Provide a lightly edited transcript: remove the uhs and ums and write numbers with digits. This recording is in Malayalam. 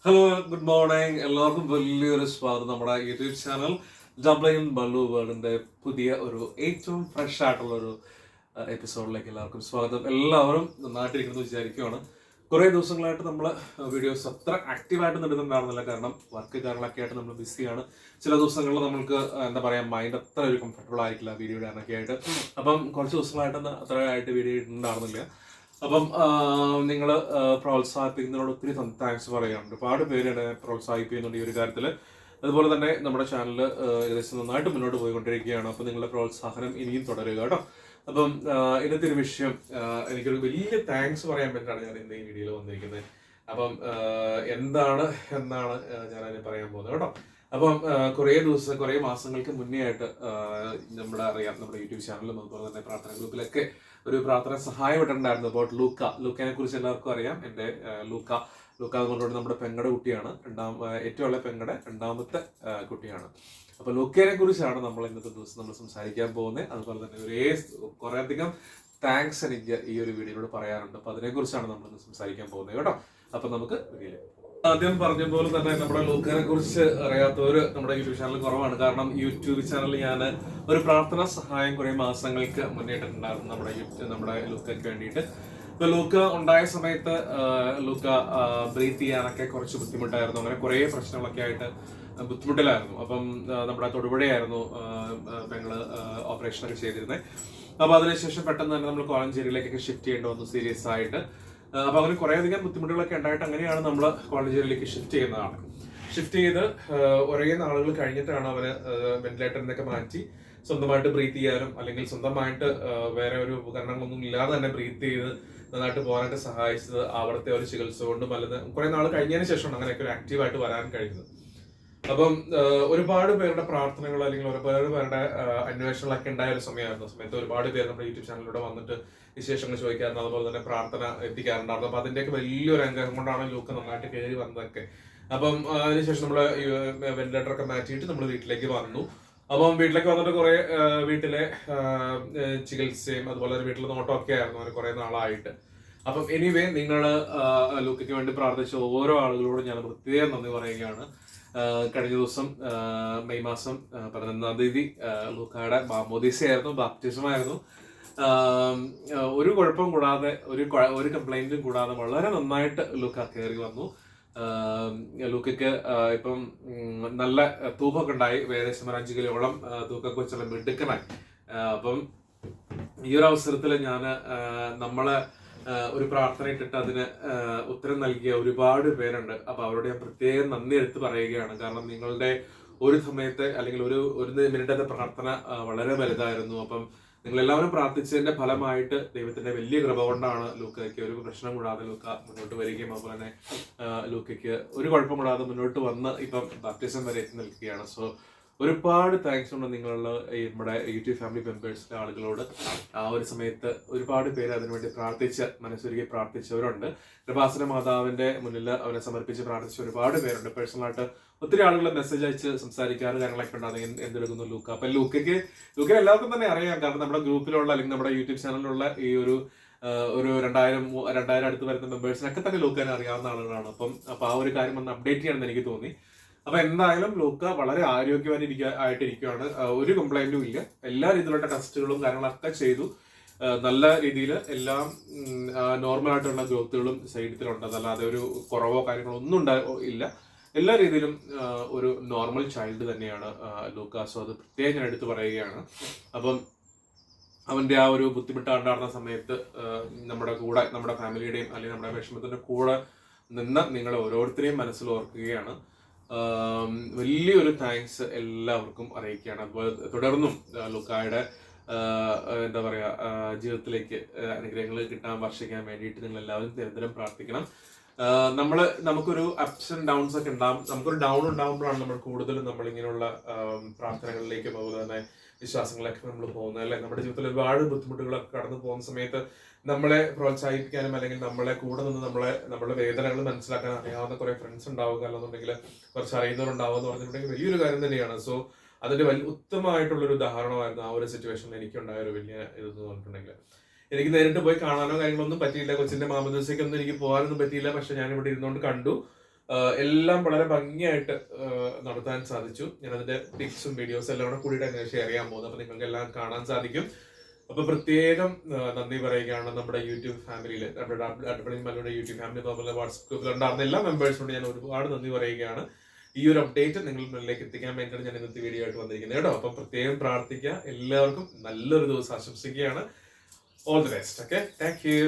Hello, good morning. എല്ലാവർക്കും വലിയൊരു സ്വാഗതം നമ്മുടെ യൂട്യൂബ് ചാനൽ ഡബ്ലിൻ ബല്ലു വേൾഡിന്റെ പുതിയ ഒരു ഏറ്റവും ഫ്രഷ് ആയിട്ടുള്ള ഒരു എപ്പിസോഡിലേക്ക് എല്ലാവർക്കും സ്വാഗതം. എല്ലാവരും നന്നായിട്ടിരിക്കുന്നു വിചാരിക്കുകയാണ്. കുറേ ദിവസങ്ങളായിട്ട് നമ്മൾ വീഡിയോസ് അത്ര ആക്റ്റീവായിട്ട് ഇടുന്നുണ്ടായിരുന്നില്ല, കാരണം വർക്ക് കാര്യങ്ങളൊക്കെ ആയിട്ട് നമ്മൾ ബിസിയാണ്. ചില ദിവസങ്ങളിൽ നമ്മൾക്ക് എന്താ പറയുക, മൈൻഡ് അത്ര ഒരു കംഫർട്ടബിൾ ആയിരിക്കില്ല വീഡിയോ ഇടാനൊക്കെ ആയിട്ട്. അപ്പം കുറച്ച് ദിവസങ്ങളായിട്ട് അത്ര ആയിട്ട് വീഡിയോ ഇടുന്നുണ്ടായിരുന്നില്ല. അപ്പം നിങ്ങൾ പ്രോത്സാഹിപ്പിക്കുന്നതിനോട് ഒത്തിരി താങ്ക്സ് പറയാറുണ്ട്. ഒരുപാട് പേര് എന്നെ പ്രോത്സാഹിപ്പിക്കുന്നുണ്ട് ഈ ഒരു കാര്യത്തിൽ. അതുപോലെ തന്നെ നമ്മുടെ ചാനൽ ഏകദേശം നന്നായിട്ട് മുന്നോട്ട് പോയിക്കൊണ്ടിരിക്കുകയാണ്. അപ്പം നിങ്ങളുടെ പ്രോത്സാഹനം ഇനിയും തുടരുക കേട്ടോ. അപ്പം ഇന്നത്തെ ഒരു വിഷയം, എനിക്കൊരു വലിയ താങ്ക്സ് പറയാൻ വേണ്ടിയിട്ടാണ് ഞാൻ ഇന്ന് ഈ വീഡിയോയിൽ വന്നിരിക്കുന്നത്. അപ്പം എന്താണ് എന്നാണ് ഞാൻ അതിന് പറയാൻ പോകുന്നത് കേട്ടോ. അപ്പം കുറേ മാസങ്ങൾക്ക് മുന്നേ ആയിട്ട് നമ്മുടെ യൂട്യൂബ് ചാനലിലും അതുപോലെ തന്നെ പ്രാർത്ഥന ഗ്രൂപ്പിലൊക്കെ ഒരു പ്രാർത്ഥന സഹായം ഇട്ടിട്ടുണ്ടായിരുന്നു. അബൌട്ട് ലൂക്കനെ കുറിച്ച് എല്ലാവർക്കും അറിയാം. എൻ്റെ ലൂക്ക എന്ന് പറഞ്ഞുകൊണ്ട് നമ്മുടെ പെങ്ങടെ കുട്ടിയാണ്. ഏറ്റവും ഉള്ള പെങ്ങടെ രണ്ടാമത്തെ കുട്ടിയാണ്. അപ്പൊ ലൂക്കയെ കുറിച്ചാണ് നമ്മൾ ഇന്നത്തെ ദിവസം നമ്മൾ സംസാരിക്കാൻ പോകുന്നത്. അതുപോലെ തന്നെ കുറേ അധികം താങ്ക്സ് എനിക്ക് ഈ ഒരു വീഡിയോയോട് പറയാറുണ്ട്. അപ്പൊ അതിനെക്കുറിച്ചാണ് നമ്മൾ ഇന്ന് സംസാരിക്കാൻ പോകുന്നത് കേട്ടോ. അപ്പൊ നമുക്ക് വീഡിയോ ആദ്യം പറഞ്ഞ പോലെ തന്നെ നമ്മുടെ ലൂക്കനെ കുറിച്ച് അറിയാത്തവര് നമ്മുടെ യൂട്യൂബ് ചാനൽ കുറവാണ്. കാരണം യൂട്യൂബ് ചാനലിൽ ഞാൻ ഒരു പ്രാർത്ഥനാ സഹായം കുറെ മാസങ്ങൾക്ക് മുന്നേറ്റിട്ടുണ്ടായിരുന്നു നമ്മുടെ ലൂക്കയ്ക്ക് വേണ്ടിയിട്ട്. ഇപ്പൊ ലൂക്ക ഉണ്ടായ സമയത്ത് ലൂക്ക ബ്രീത്ത് ചെയ്യാനൊക്കെ കുറച്ച് ബുദ്ധിമുട്ടായിരുന്നു. അങ്ങനെ കുറെ പ്രശ്നങ്ങളൊക്കെ ആയിട്ട് ബുദ്ധിമുട്ടിലായിരുന്നു. അപ്പം നമ്മുടെ തൊടുപുഴയായിരുന്നു ഞങ്ങള് ഓപ്പറേഷനൊക്കെ ചെയ്തിരുന്നത്. അപ്പൊ അതിനുശേഷം പെട്ടെന്ന് തന്നെ നമ്മൾ കോഴഞ്ചേരിയിലേക്കൊക്കെ ഷിഫ്റ്റ് ചെയ്യേണ്ടി വന്നു സീരിയസ് ആയിട്ട്. അപ്പൊ അങ്ങനെ കുറെ അധികം ബുദ്ധിമുട്ടുകളൊക്കെ ഉണ്ടായിട്ട് അങ്ങനെയാണ് നമ്മൾ കോളേജിലേക്ക് ഷിഫ്റ്റ് ചെയ്ത് ഒരേ നാളുകൾ കഴിഞ്ഞിട്ടാണ് അവന് വെന്റിലേറ്ററിനൊക്കെ മാറ്റി സ്വന്തമായിട്ട് ബ്രീത്ത് ചെയ്യാനും അല്ലെങ്കിൽ സ്വന്തമായിട്ട് വേറെ ഒരു ഉപകരണങ്ങളൊന്നും ഇല്ലാതെ തന്നെ ബ്രീത്ത് ചെയ്ത് നന്നായിട്ട് പോകാനായിട്ട് സഹായിച്ചത് അവിടുത്തെ ഒരു ചികിത്സ കൊണ്ടും അല്ലാതെ കുറെ നാൾ കഴിഞ്ഞതിന് ശേഷമാണ് അങ്ങനെയൊക്കെ ഒരു ആക്റ്റീവായിട്ട് വരാൻ കഴിയുന്നത്. അപ്പം ഒരുപാട് പേരുടെ പ്രാർത്ഥനകൾ അല്ലെങ്കിൽ ഒരുപാട് പേരുടെ അന്വേഷണങ്ങളൊക്കെ ഉണ്ടായ ഒരു സമയത്ത് ഒരുപാട് പേര് നമ്മുടെ യൂട്യൂബ് ചാനലിലൂടെ വന്നിട്ട് വിശേഷങ്ങൾ ചോദിക്കാറുണ്ട്. അതുപോലെ തന്നെ പ്രാർത്ഥന എത്തിക്കാറുണ്ടായിരുന്നു. അപ്പൊ അതിന്റെയൊക്കെ വലിയൊരു അനുഗ്രഹം കൊണ്ടാണ് ലൂക്ക നന്നായിട്ട് കയറി വന്നതൊക്കെ. അപ്പം അതിനുശേഷം നമ്മള് വെന്റിലേറ്റർ ഒക്കെ മാറ്റിയിട്ട് നമ്മൾ വീട്ടിലേക്ക് വന്നു. അപ്പം വീട്ടിലേക്ക് വന്നിട്ട് കുറെ വീട്ടിലെ ചികിത്സയും അതുപോലെ വീട്ടിലെ നോട്ടമൊക്കെ ആയിരുന്നു അങ്ങനെ കുറെ നാളായിട്ട്. അപ്പം എനിവേ നിങ്ങൾ ലൂക്കയ്ക്ക് വേണ്ടി പ്രാർത്ഥിച്ച ഓരോ ആളുകളോടും ഞാൻ പ്രത്യേകം നന്ദി പറയുകയാണ്. കഴിഞ്ഞ ദിവസം മെയ് മാസം 11-ാം തീയതി ലൂക്കയുടെ മാമോദീസയായിരുന്നു, ബാപ്റ്റിസമായിരുന്നു. ഒരു കുഴപ്പം കൂടാതെ ഒരു കംപ്ലൈന്റും കൂടാതെ വളരെ നന്നായിട്ട് ലൂക്ക കയറി വന്നു. ലൂക്കയ്ക്ക് ഇപ്പം നല്ല തൂക്കമൊക്കെ ഉണ്ടായി. ഏകദേശം 5 കിലോളം തൂക്കൊക്കെ വെച്ചുള്ള മിടുക്കനായി. അപ്പം ഈ ഒരു അവസരത്തിൽ ഞാൻ നമ്മളെ ഒരു പ്രാർത്ഥന ഇട്ടിട്ട് അതിന് ഉത്തരം നൽകിയ ഒരുപാട് പേരുണ്ട്. അപ്പൊ അവരോട് ഞാൻ പ്രത്യേകം നന്ദി എടുത്ത് പറയുകയാണ്. കാരണം നിങ്ങളുടെ ഒരു സമയത്തെ അല്ലെങ്കിൽ ഒരു മിനിറ്റത്തെ പ്രാർത്ഥന വളരെ വലുതായിരുന്നു. അപ്പം നിങ്ങൾ എല്ലാവരും പ്രാർത്ഥിച്ചതിന്റെ ഫലമായിട്ട് ദൈവത്തിന്റെ വലിയ കൃപ കൊണ്ടാണ് ലൂക്കയ്ക്ക് ഒരു പ്രശ്നം കൂടാതെ ലൂക്ക മുന്നോട്ട് വരികയും അതുപോലെ തന്നെ ലൂക്കയ്ക്ക് ഒരു കുഴപ്പം കൂടാതെ മുന്നോട്ട് വന്ന് ഇപ്പം ബാപ്റ്റിസം വരെ എത്തി നിൽക്കുകയാണ്. സോ ഒരുപാട് താങ്ക്സ് ഉണ്ട് നിങ്ങളുള്ള നമ്മുടെ യൂട്യൂബ് ഫാമിലി മെമ്പേഴ്സിലെ ആളുകളോട്. ആ ഒരു സമയത്ത് ഒരുപാട് പേര് അതിനുവേണ്ടി മനസ്സൊരുക്കി പ്രാർത്ഥിച്ചവരുണ്ട്. കൃപാസന മാതാവിന്റെ മുന്നിൽ അവനെ സമർപ്പിച്ച് പ്രാർത്ഥിച്ച ഒരുപാട് പേരുണ്ട്. പേഴ്സണലായിട്ട് ഒത്തിരി ആളുകൾ മെസ്സേജ് അയച്ച് സംസാരിക്കാറ് കാര്യങ്ങളൊക്കെ ഉണ്ടാകും. എന്തെടുക്കുന്നു ലൂക്ക. അപ്പൊ ലൂക്കയ്ക്ക് എല്ലാവർക്കും തന്നെ അറിയാം. കാരണം നമ്മുടെ ഗ്രൂപ്പിലുള്ള അല്ലെങ്കിൽ നമ്മുടെ യൂട്യൂബ് ചാനലിലുള്ള ഈ ഒരു 2000 അടുത്ത് വരുന്ന മെമ്പേഴ്സിനൊക്കെ തന്നെ ലൂക്കനെ അറിയാവുന്ന ആളുകളാണ്. അപ്പൊ ആ ഒരു കാര്യം ഒന്ന് അപ്ഡേറ്റ് ചെയ്യണമെന്ന് എനിക്ക് തോന്നി. അപ്പൊ എന്തായാലും ലൂക്ക വളരെ ആയിട്ടിരിക്കുകയാണ്. ഒരു കംപ്ലൈന്റും ഇല്ല. എല്ലാ രീതിയിലുള്ള ടെസ്റ്റുകളും കാര്യങ്ങളൊക്കെ ചെയ്തു. നല്ല രീതിയിൽ എല്ലാം നോർമൽ ആയിട്ടുള്ള ഗ്രോത്തുകളും ശരീരത്തിലുണ്ട്. അതല്ലാതെ ഒരു കുറവോ കാര്യങ്ങളോ ഒന്നും ഇല്ല. എല്ലാ രീതിയിലും ഒരു നോർമൽ ചൈൽഡ് തന്നെയാണ് ലൂക്ക. സോ അത് പ്രത്യേകം ഞാൻ എടുത്തു പറയുകയാണ്. അപ്പം അവന്റെ ആ ഒരു ബുദ്ധിമുട്ടുണ്ടായിരുന്ന സമയത്ത് നമ്മുടെ കൂടെ, നമ്മുടെ ഫാമിലിയുടെയും അല്ലെങ്കിൽ നമ്മുടെ വിഷമത്തിന്റെ കൂടെ നിന്ന് നിങ്ങളെ ഓരോരുത്തരെയും മനസ്സിൽ ഓർക്കുകയാണ്. വലിയൊരു താങ്ക്സ് എല്ലാവർക്കും അറിയിക്കുകയാണ്. അതുപോലെ തുടർന്നും ലൂക്കായുടെ എന്താ പറയാ ജീവിതത്തിലേക്ക് അനുഗ്രഹങ്ങൾ വർഷിക്കാൻ വേണ്ടിയിട്ട് നിങ്ങൾ എല്ലാവരും നിരന്തരം പ്രാർത്ഥിക്കണം. നമുക്കൊരു അപ്സ് ആൻഡ് ഡൗൺസ് ഒക്കെ ഉണ്ടാവും. നമുക്കൊരു ഡൗൺ ഉണ്ടാകുമ്പോഴാണ് നമ്മൾ കൂടുതലും നമ്മൾ ഇങ്ങനെയുള്ള പ്രാർത്ഥനകളിലേക്കും അതുപോലെ തന്നെ വിശ്വാസങ്ങളിലൊക്കെ നമ്മൾ പോകുന്നത് അല്ലെ. നമ്മുടെ ജീവിതത്തിൽ ഒരുപാട് ബുദ്ധിമുട്ടുകളൊക്കെ കടന്നു പോകുന്ന സമയത്ത് നമ്മളെ പ്രോത്സാഹിപ്പിക്കാനും അല്ലെങ്കിൽ നമ്മളെ കൂടെ നിന്ന് നമ്മുടെ വേദനകൾ മനസ്സിലാക്കാൻ അറിയാവുന്ന കുറെ ഫ്രണ്ട്സ് ഉണ്ടാവുക, അല്ലെന്നുണ്ടെങ്കിൽ കുറച്ച് അറിയുന്നവരുണ്ടാവുക എന്ന് പറഞ്ഞിട്ടുണ്ടെങ്കിൽ വലിയൊരു കാര്യം തന്നെയാണ്. സോ അതിന്റെ ഉത്തമമായിട്ടുള്ള ഒരു ഉദാഹരണമായിരുന്നു ആ ഒരു സിറ്റുവേഷനിൽ എനിക്കുണ്ടായ ഒരു വലിയ ഇതെന്ന് പറഞ്ഞിട്ടുണ്ടെങ്കിൽ. എനിക്ക് നേരിട്ട് പോയി കാണാനോ കാര്യങ്ങളൊന്നും പറ്റിയില്ല. കൊച്ചിന്റെ മാമോദീസയ്ക്കൊന്നും എനിക്ക് പോകാനൊന്നും പറ്റിയില്ല. പക്ഷെ ഞാൻ ഇവിടെ ഇരുന്നുകൊണ്ട് കണ്ടു. എല്ലാം വളരെ ഭംഗിയായിട്ട് നടത്താൻ സാധിച്ചു. ഞാൻ അതിന്റെ പിക്സും വീഡിയോസും എല്ലാം കൂടെ കൂടിയിട്ട് അങ്ങനെ ഷെയർ ചെയ്യാൻ പോകുന്നത്. അപ്പൊ നിങ്ങൾക്ക് എല്ലാം കാണാൻ സാധിക്കും. അപ്പൊ പ്രത്യേകം നന്ദി പറയുകയാണ് നമ്മുടെ യൂട്യൂബ് ഫാമിലിയിൽ, നമ്മുടെ ഡബ്ല്യൂബ്ലിംഗ് ബല്ലൂയുടെ യൂട്യൂബ് ഫാമിലി, അതുപോലെ വാട്സ്ആപ്പ് ഗ്രൂപ്പിൽ ഉണ്ടായിരുന്ന എല്ലാ മെമ്പേഴ്സിനോട് ഞാൻ ഒരുപാട് നന്ദി പറയുകയാണ്. ഈ ഒരു അപ്ഡേറ്റ് നിങ്ങളുടെ മുന്നിലേക്ക് എത്തിക്കാൻ വേണ്ടിയാണ് ഞാൻ ഇന്നത്തെ വീഡിയോ ആയിട്ട് വന്നിരിക്കുന്നത് കേട്ടോ. അപ്പം പ്രത്യേകം പ്രാർത്ഥിക്കുക. എല്ലാവർക്കും നല്ലൊരു ദിവസം ആശംസിക്കുകയാണ്. All the best. Okay, thank you.